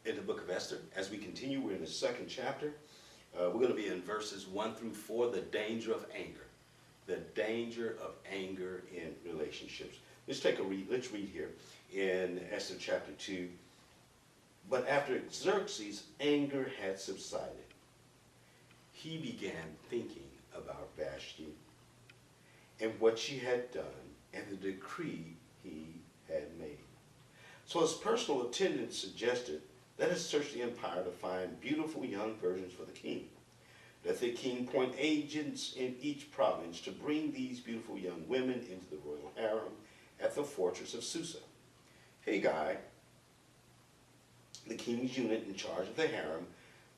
in the book of Esther. As we continue, we're in the second chapter. We're going to be in verses 1 through 4, the danger of anger. The danger of anger in relationships. Let's take a read. Let's read here in Esther chapter 2. But after Xerxes' anger had subsided, he began thinking about Vashti and what she had done and the decree he had made. So his personal attendant suggested, let us search the empire to find beautiful young virgins for the king. Let the king appoint agents in each province to bring these beautiful young women into the royal harem at the fortress of Susa. Haggai, the king's unit in charge of the harem,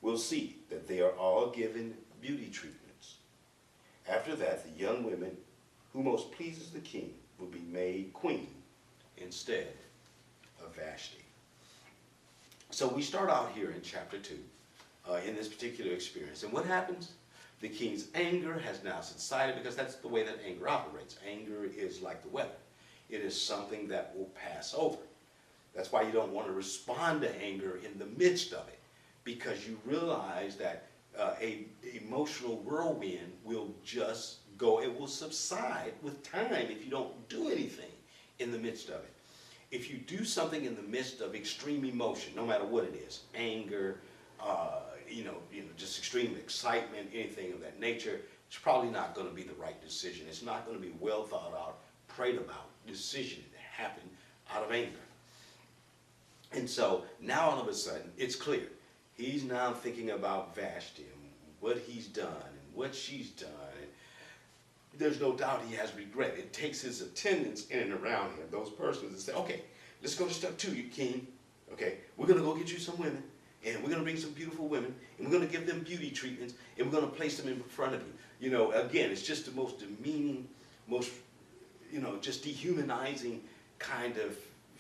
will see that they are all given beauty treatments. After that, the young women who most pleases the king will be made queen instead of Vashti. So we start out here in chapter 2 in this particular experience. And what happens? The king's anger has now subsided, because that's the way that anger operates. Anger is like the weather. It is something that will pass over. That's why you don't want to respond to anger in the midst of it, because you realize that a emotional whirlwind will just go, it will subside with time if you don't do anything in the midst of it. If you do something in the midst of extreme emotion, no matter what it is, anger, just extreme excitement, anything of that nature, it's probably not going to be the right decision. It's not going to be well thought out, prayed about decision that happened out of anger. And so now all of a sudden it's clear. He's now thinking about Vashti and what he's done and what she's done. And there's no doubt he has regret. It takes his attendants in and around him, those persons, and say, okay, let's go to step 2, you king. Okay, we're going to go get you some women, and we're going to bring some beautiful women, and we're going to give them beauty treatments, and we're going to place them in front of you. You know, again, it's just the most demeaning, most, just dehumanizing kind of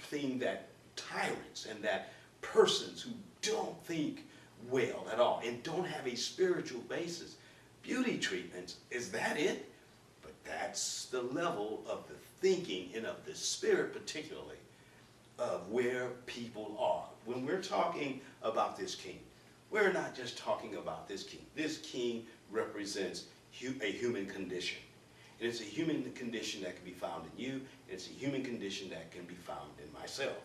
thing that tyrants and that persons who don't think well at all and don't have a spiritual basis. Beauty treatments, is that it? But that's the level of the thinking and of the spirit particularly of where people are. When we're talking about this king, we're not just talking about this king. This king represents a human condition. And it's a human condition that can be found in you, and it's a human condition that can be found in myself.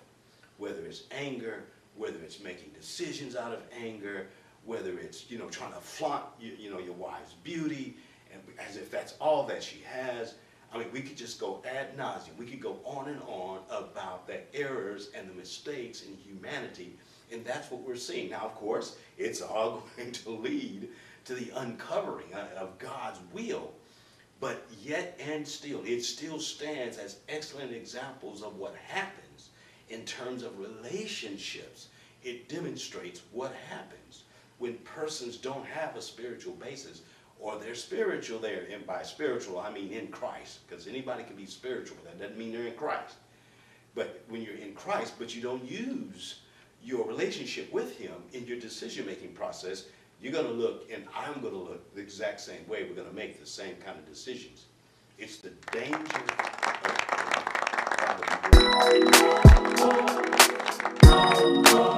Whether it's anger, whether it's making decisions out of anger, whether it's, trying to flaunt, your wife's beauty, and as if that's all that she has. I mean, we could just go ad nauseum. We could go on and on about the errors and the mistakes in humanity, and that's what we're seeing. Now, of course, it's all going to lead to the uncovering of God's will, but yet and still, it still stands as excellent examples of what happens in terms of relationships. It demonstrates what happens when persons don't have a spiritual basis, or they're spiritual there, and by spiritual I mean in Christ, because anybody can be spiritual, but that doesn't mean they're in Christ. But when you're in Christ, but you don't use your relationship with him in your decision-making process, you're going to look, and I'm going to look the exact same way. We're going to make the same kind of decisions. It's the danger of